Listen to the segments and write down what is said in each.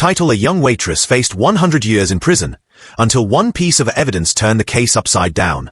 Title: A young waitress faced 100 years in prison, until one piece of evidence turned the case upside down.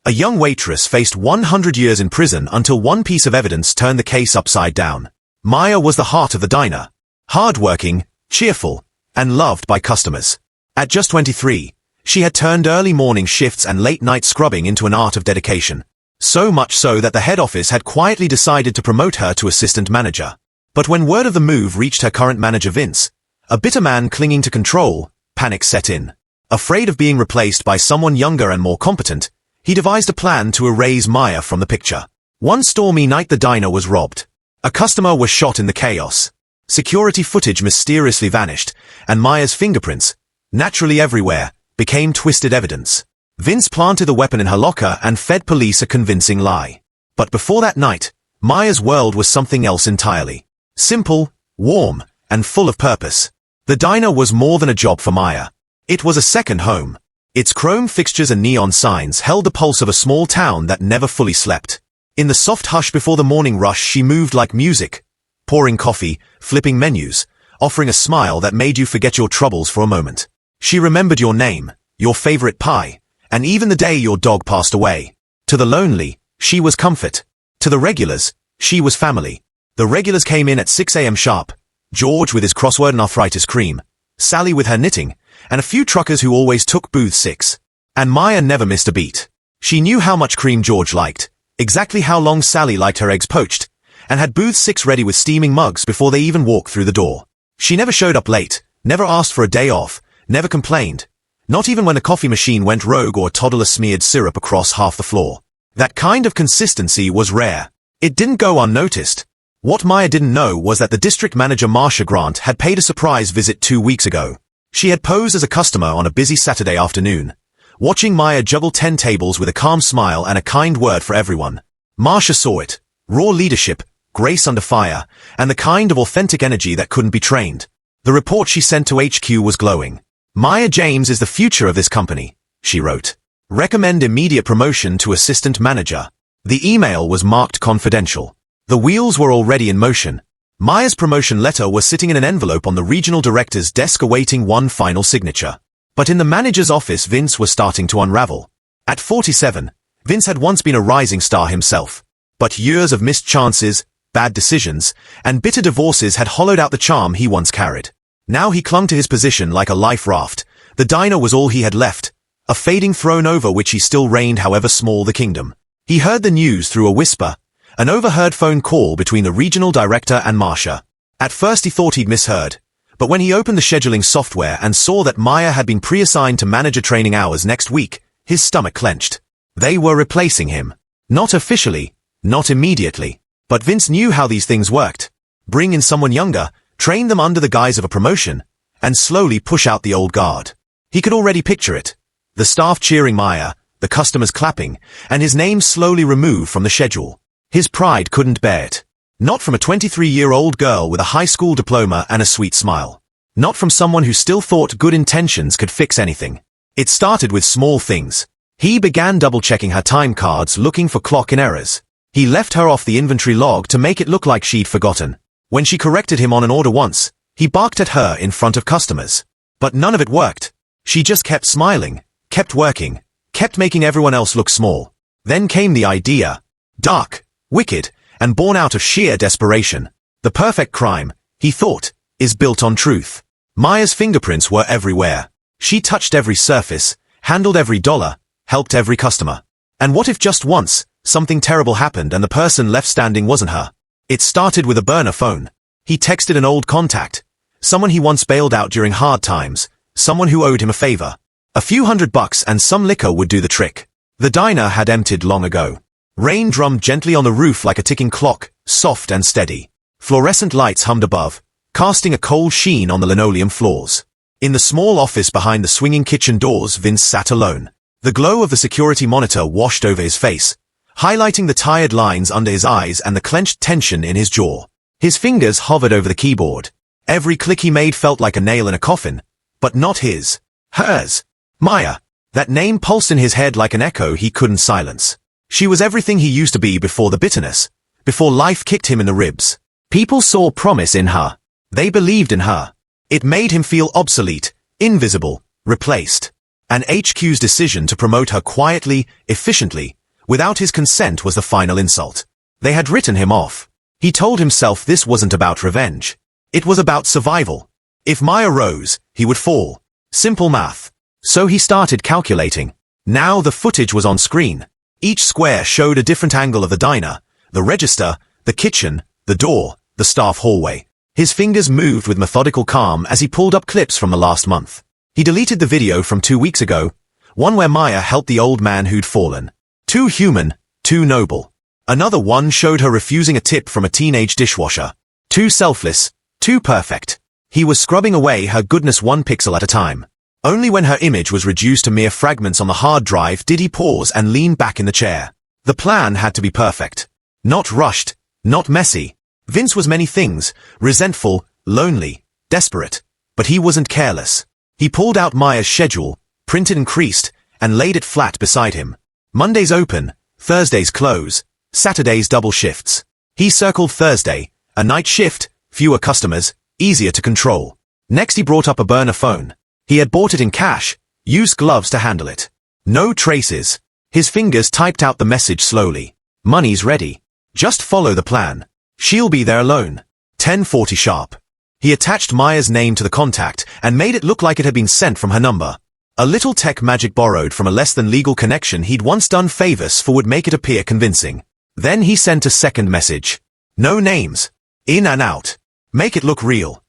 A young waitress faced 100 years in prison until one piece of evidence turned the case upside down. Maya was the heart of the diner. Hardworking, cheerful, and loved by customers. At just 23, she had turned early morning shifts and late-night scrubbing into an art of dedication. So much so that the head office had quietly decided to promote her to assistant manager. But when word of the move reached her current manager Vince, a bitter man clinging to control, panic set in. Afraid of being replaced by someone younger and more competent, he devised a plan to erase Maya from the picture. One stormy night the diner was robbed. A customer was shot in the chaos. Security footage mysteriously vanished, and Maya's fingerprints, naturally everywhere, became twisted evidence. Vince planted the weapon in her locker and fed police a convincing lie. But before that night, Maya's world was something else entirely. Simple, warm, and full of purpose. The diner was more than a job for Maya. It was a second home. Its chrome fixtures and neon signs held the pulse of a small town that never fully slept. In the soft hush before the morning rush, she moved like music, pouring coffee, flipping menus, offering a smile that made you forget your troubles for a moment. She remembered your name, your favorite pie, and even the day your dog passed away. To the lonely, she was comfort. To the regulars, she was family. The regulars came in at 6 a.m. sharp. George with his crossword and arthritis cream, Sally with her knitting, and a few truckers who always took booth 6. And Maya never missed a beat. She knew how much cream George liked, exactly how long Sally liked her eggs poached, and had booth 6 ready with steaming mugs before they even walked through the door. She never showed up late, never asked for a day off, never complained. Not even when the coffee machine went rogue or a toddler smeared syrup across half the floor. That kind of consistency was rare. It didn't go unnoticed. What Maya didn't know was that the district manager Marcia Grant had paid a surprise visit 2 weeks ago. She had posed as a customer on a busy Saturday afternoon, watching Maya juggle 10 tables with a calm smile and a kind word for everyone. Marcia saw it. Raw leadership, grace under fire, and the kind of authentic energy that couldn't be trained. The report she sent to HQ was glowing. Maya James is the future of this company, she wrote. Recommend immediate promotion to assistant manager. The email was marked confidential. The wheels were already in motion. Maya's promotion letter was sitting in an envelope on the regional director's desk awaiting one final signature. But in the manager's office, Vince was starting to unravel. At 47, Vince had once been a rising star himself. But years of missed chances, bad decisions, and bitter divorces had hollowed out the charm he once carried. Now he clung to his position like a life raft. The diner was all he had left, a fading throne over which he still reigned however small the kingdom. He heard the news through a whisper, an overheard phone call between the regional director and Marcia. At first he thought he'd misheard, but when he opened the scheduling software and saw that Maya had been pre-assigned to manager training hours next week, his stomach clenched. They were replacing him. Not officially, not immediately. But Vince knew how these things worked. Bring in someone younger, train them under the guise of a promotion, and slowly push out the old guard. He could already picture it. The staff cheering Maya, the customers clapping, and his name slowly removed from the schedule. His pride couldn't bear it. Not from a 23-year-old girl with a high school diploma and a sweet smile. Not from someone who still thought good intentions could fix anything. It started with small things. He began double-checking her time cards looking for clock-in errors. He left her off the inventory log to make it look like she'd forgotten. When she corrected him on an order once, he barked at her in front of customers. But none of it worked. She just kept smiling, kept working, kept making everyone else look small. Then came the idea. Dark, wicked, and born out of sheer desperation. The perfect crime, he thought, is built on truth. Maya's fingerprints were everywhere. She touched every surface, handled every dollar, helped every customer. And what if just once, something terrible happened and the person left standing wasn't her? It started with a burner phone. He texted an old contact, someone he once bailed out during hard times, someone who owed him a favor. A few $100 and some liquor would do the trick. The diner had emptied long ago. Rain drummed gently on the roof like a ticking clock, soft and steady. Fluorescent lights hummed above, casting a cold sheen on the linoleum floors. In the small office behind the swinging kitchen doors, Vince sat alone. The glow of the security monitor washed over his face, highlighting the tired lines under his eyes and the clenched tension in his jaw. His fingers hovered over the keyboard. Every click he made felt like a nail in a coffin, but not his. Hers. Maya. That name pulsed in his head like an echo he couldn't silence. She was everything he used to be before the bitterness, before life kicked him in the ribs. People saw promise in her. They believed in her. It made him feel obsolete, invisible, replaced. And HQ's decision to promote her quietly, efficiently, without his consent was the final insult. They had written him off. He told himself this wasn't about revenge. It was about survival. If Maya rose, he would fall. Simple math. So he started calculating. Now the footage was on screen. Each square showed a different angle of the diner, the register, the kitchen, the door, the staff hallway. His fingers moved with methodical calm as he pulled up clips from the last month. He deleted the video from 2 weeks ago, one where Maya helped the old man who'd fallen. Too human, too noble. Another one showed her refusing a tip from a teenage dishwasher. Too selfless, too perfect. He was scrubbing away her goodness 1 pixel at a time. Only when her image was reduced to mere fragments on the hard drive did he pause and lean back in the chair. The plan had to be perfect. Not rushed, not messy. Vince was many things, resentful, lonely, desperate. But he wasn't careless. He pulled out Maya's schedule, printed and creased, and laid it flat beside him. Mondays open, Thursdays close, Saturdays double shifts. He circled Thursday, a night shift, fewer customers, easier to control. Next he brought up a burner phone. He had bought it in cash, used gloves to handle it. No traces. His fingers typed out the message slowly. Money's ready. Just follow the plan. She'll be there alone. 10:40 sharp. He attached Maya's name to the contact and made it look like it had been sent from her number. A little tech magic borrowed from a less-than-legal connection he'd once done favors for would make it appear convincing. Then he sent a second message. No names. In and out. Make it look real.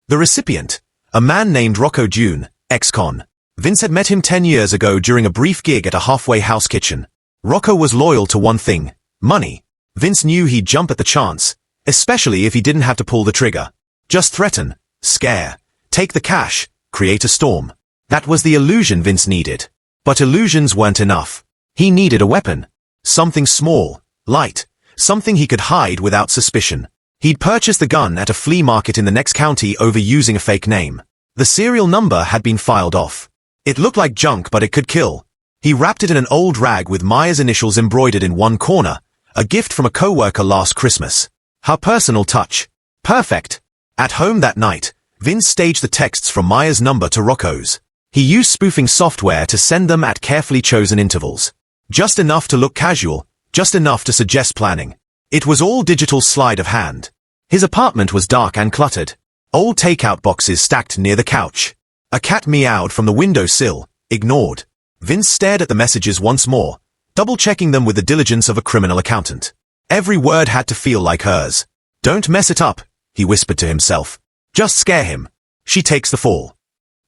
The recipient, a man named Rocco June, ex-con. Vince had met him 10 years ago during a brief gig at a halfway house kitchen. Rocco was loyal to one thing, money. Vince knew he'd jump at the chance, especially if he didn't have to pull the trigger. Just threaten, scare, take the cash, create a storm. That was the illusion Vince needed. But illusions weren't enough. He needed a weapon. Something small, light, something he could hide without suspicion. He'd purchased the gun at a flea market in the next county over using a fake name. The serial number had been filed off. It looked like junk, but it could kill. He wrapped it in an old rag with Maya's initials embroidered in one corner, a gift from a coworker last Christmas. Her personal touch. Perfect. At home that night, Vince staged the texts from Maya's number to Rocco's. He used spoofing software to send them at carefully chosen intervals. Just enough to look casual, just enough to suggest planning. It was all digital sleight of hand. His apartment was dark and cluttered. Old takeout boxes stacked near the couch. A cat meowed from the windowsill, ignored. Vince stared at the messages once more, double-checking them with the diligence of a criminal accountant. Every word had to feel like hers. Don't mess it up, he whispered to himself. Just scare him. She takes the fall.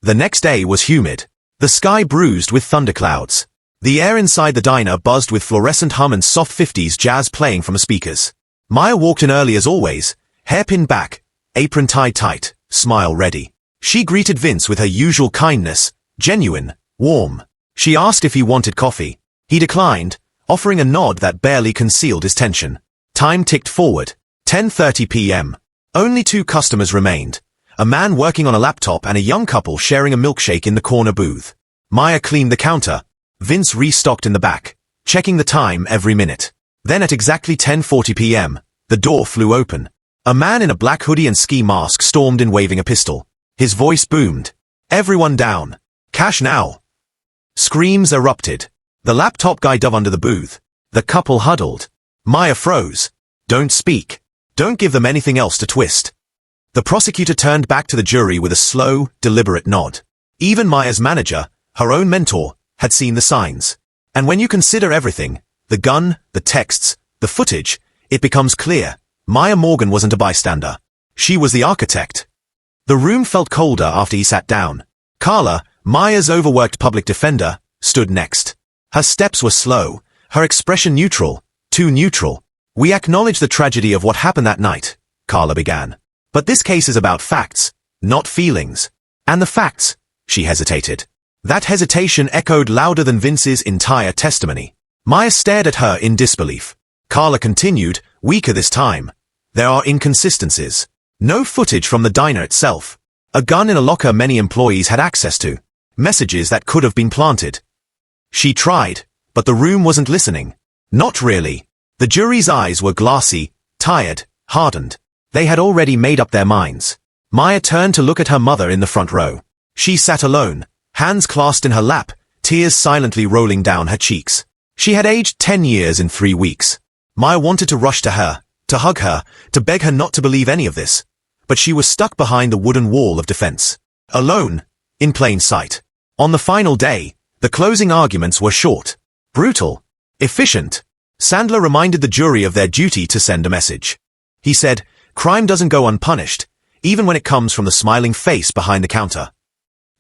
The next day was humid. The sky bruised with thunderclouds. The air inside the diner buzzed with fluorescent hum and soft 50s jazz playing from the speakers. Maya walked in early as always, hairpin back, apron tied tight, smile ready. She greeted Vince with her usual kindness, genuine, warm. She asked if he wanted coffee. He declined, offering a nod that barely concealed his tension. Time ticked forward. 10:30 p.m. Only 2 customers remained. A man working on a laptop and a young couple sharing a milkshake in the corner booth. Maya cleaned the counter. Vince restocked in the back, checking the time every minute. Then at exactly 10:40 p.m., the door flew open. A man in a black hoodie and ski mask stormed in waving a pistol. His voice boomed. Everyone down. Cash now. Screams erupted. The laptop guy dove under the booth. The couple huddled. Maya froze. Don't speak. Don't give them anything else to twist. The prosecutor turned back to the jury with a slow, deliberate nod. Even Maya's manager, her own mentor, had seen the signs. And when you consider everything, the gun, the texts, the footage, it becomes clear. Maya Morgan wasn't a bystander. She was the architect. The room felt colder after he sat down. Carla, Maya's overworked public defender, stood next. Her steps were slow, her expression neutral, too neutral. We acknowledge the tragedy of what happened that night, Carla began. But this case is about facts, not feelings. And the facts, she hesitated. That hesitation echoed louder than Vince's entire testimony. Maya stared at her in disbelief. Carla continued, weaker this time. There are inconsistencies. No footage from the diner itself. A gun in a locker many employees had access to. Messages that could have been planted. She tried, but the room wasn't listening. Not really. The jury's eyes were glassy, tired, hardened. They had already made up their minds. Maya turned to look at her mother in the front row. She sat alone, hands clasped in her lap, tears silently rolling down her cheeks. She had aged 10 years in 3 weeks. Maya wanted to rush to her, to hug her, to beg her not to believe any of this. But she was stuck behind the wooden wall of defense. Alone, in plain sight. On the final day, the closing arguments were short, brutal, efficient. Sandler reminded the jury of their duty to send a message. He said, "Crime doesn't go unpunished, even when it comes from the smiling face behind the counter."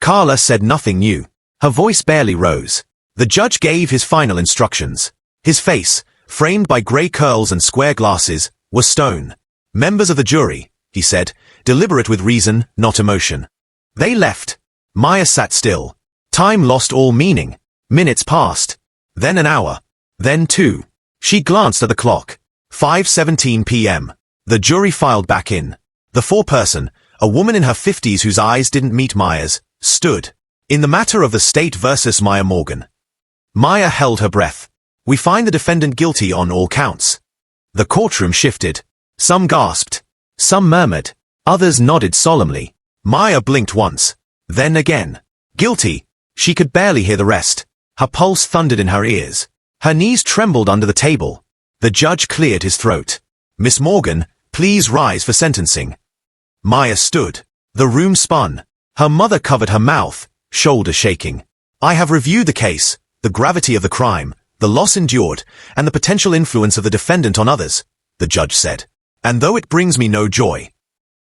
Carla said nothing new. Her voice barely rose. The judge gave his final instructions. His face, framed by grey curls and square glasses, was stone. "Members of the jury," he said, "deliberate with reason, not emotion." They left. Maya sat still. Time lost all meaning. Minutes passed. Then an hour. Then 2. She glanced at the clock. 5:17 p.m. The jury filed back in. The foreperson, a woman in her 50s whose eyes didn't meet Maya's, stood. "In the matter of the state versus Maya Morgan." Maya held her breath. "We find the defendant guilty on all counts." The courtroom shifted. Some gasped. Some murmured. Others nodded solemnly. Maya blinked once. Then again. "Guilty." She could barely hear the rest. Her pulse thundered in her ears. Her knees trembled under the table. The judge cleared his throat. "Miss Morgan, please rise for sentencing." Maya stood. The room spun. Her mother covered her mouth, shoulders shaking. "I have reviewed the case, the gravity of the crime, the loss endured, and the potential influence of the defendant on others," the judge said. "And though it brings me no joy."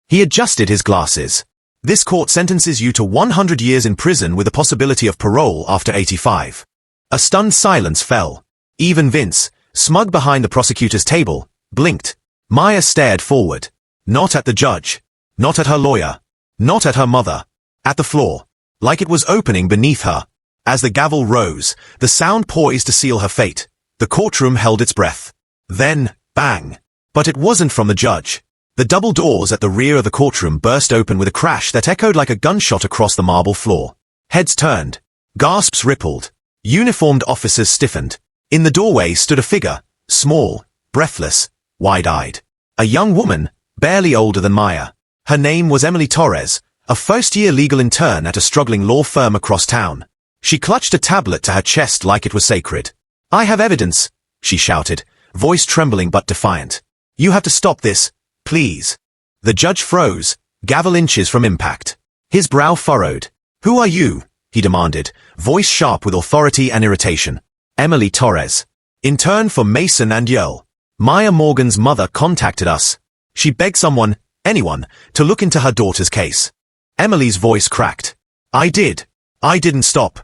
He adjusted his glasses. "This court sentences you to 100 years in prison with the possibility of parole after 85. A stunned silence fell. Even Vince, smug behind the prosecutor's table, blinked. Maya stared forward. Not at the judge. Not at her lawyer. Not at her mother. At the floor. Like it was opening beneath her. As the gavel rose, the sound poised to seal her fate. The courtroom held its breath. Then, bang. But it wasn't from the judge. The double doors at the rear of the courtroom burst open with a crash that echoed like a gunshot across the marble floor. Heads turned. Gasps rippled. Uniformed officers stiffened. In the doorway stood a figure, small, breathless, wide-eyed. A young woman, barely older than Maya. Her name was Emily Torres, a first-year legal intern at a struggling law firm across town. She clutched a tablet to her chest like it was sacred. "I have evidence," she shouted, voice trembling but defiant. "You have to stop this, please." The judge froze, gavel inches from impact. His brow furrowed. "Who are you?" he demanded, voice sharp with authority and irritation. "Emily Torres. Intern for Mason and Yearl. Maya Morgan's mother contacted us. She begged someone, anyone, to look into her daughter's case." Emily's voice cracked. I didn't stop."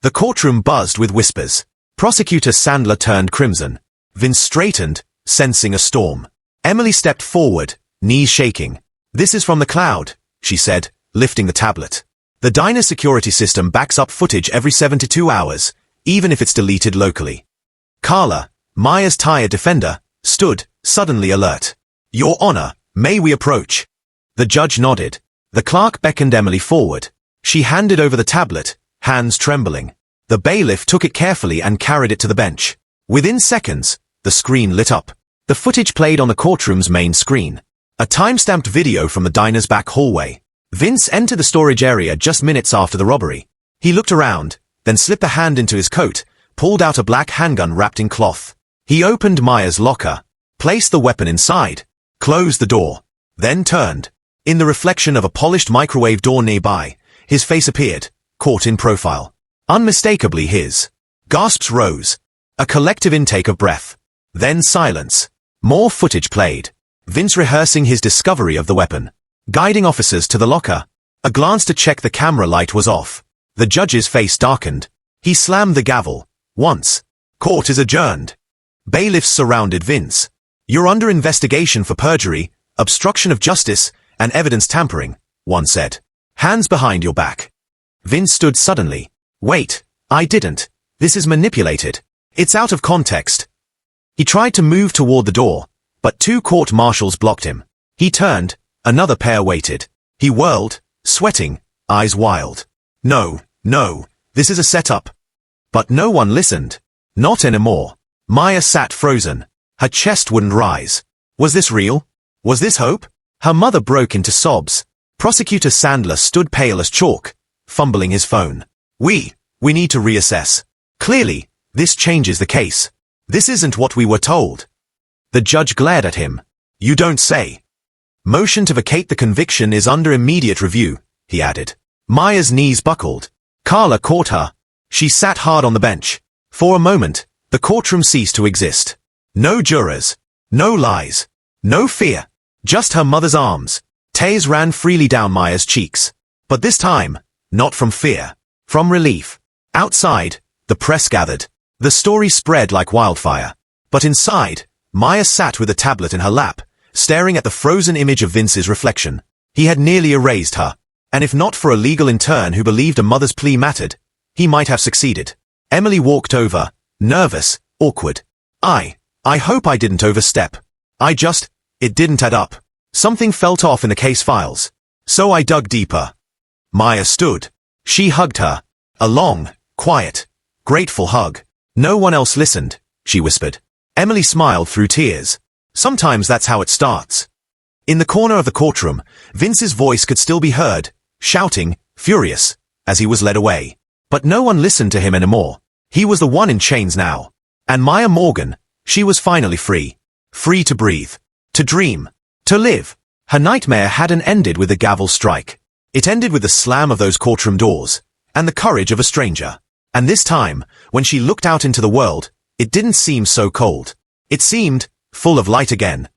The courtroom buzzed with whispers. Prosecutor Sandler turned crimson. Vince straightened, sensing a storm. Emily stepped forward, knees shaking. "This is from the cloud," she said, lifting the tablet. "The diner security system backs up footage every 72 hours, even if it's deleted locally." Carla, Maya's tired defender, stood, suddenly alert. "Your Honor, may we approach?" The judge nodded. The clerk beckoned Emily forward. She handed over the tablet, hands trembling. The bailiff took it carefully and carried it to the bench. Within seconds, the screen lit up. The footage played on the courtroom's main screen. A time-stamped video from the diner's back hallway. Vince entered the storage area just minutes after the robbery. He looked around, then slipped a hand into his coat, pulled out a black handgun wrapped in cloth. He opened Maya's locker, placed the weapon inside, closed the door, then turned. In the reflection of a polished microwave door nearby, his face appeared, caught in profile. Unmistakably his. Gasps rose. A collective intake of breath. Then silence. More footage played. Vince rehearsing his discovery of the weapon. Guiding officers to the locker. A glance to check the camera light was off. The judge's face darkened. He slammed the gavel. Once. "Court is adjourned." Bailiffs surrounded Vince. "You're under investigation for perjury, obstruction of justice, and evidence tampering," one said. "Hands behind your back." Vince stood suddenly. "Wait, I didn't. This is manipulated. It's out of context." He tried to move toward the door, but 2 court marshals blocked him. He turned, another pair waited. He whirled, sweating, eyes wild. No, this is a setup." But no one listened. Not anymore. Maya sat frozen. Her chest wouldn't rise. Was this real? Was this hope? Her mother broke into sobs. Prosecutor Sandler stood pale as chalk, fumbling his phone. We need to reassess. Clearly, this changes the case. This isn't what we were told. The judge glared at him. You don't say. Motion to vacate the conviction is under immediate review, he added. Maya's knees buckled. Carla caught her. She sat hard on the bench. For a moment, the courtroom ceased to exist. No jurors. No lies. No fear. Just her mother's arms. Tears ran freely down Maya's cheeks. But this time, not from fear. From relief. Outside, the press gathered. The story spread like wildfire. But inside, Maya sat with a tablet in her lap, staring at the frozen image of Vince's reflection. He had nearly erased her. And if not for a legal intern who believed a mother's plea mattered, he might have succeeded. Emily walked over, nervous, awkward. I hope I didn't overstep. It didn't add up. Something felt off in the case files. So I dug deeper. Maya stood. She hugged her. A long, quiet, grateful hug. No one else listened, she whispered. Emily smiled through tears. Sometimes that's how it starts. In the corner of the courtroom, Vince's voice could still be heard, shouting, furious, as he was led away. But no one listened to him anymore. He was the one in chains now. And Maya Morgan, she was finally free. Free to breathe. To dream. To live. Her nightmare hadn't ended with the gavel strike. It ended with the slam of those courtroom doors, and the courage of a stranger. And this time, when she looked out into the world, it didn't seem so cold. It seemed full of light again.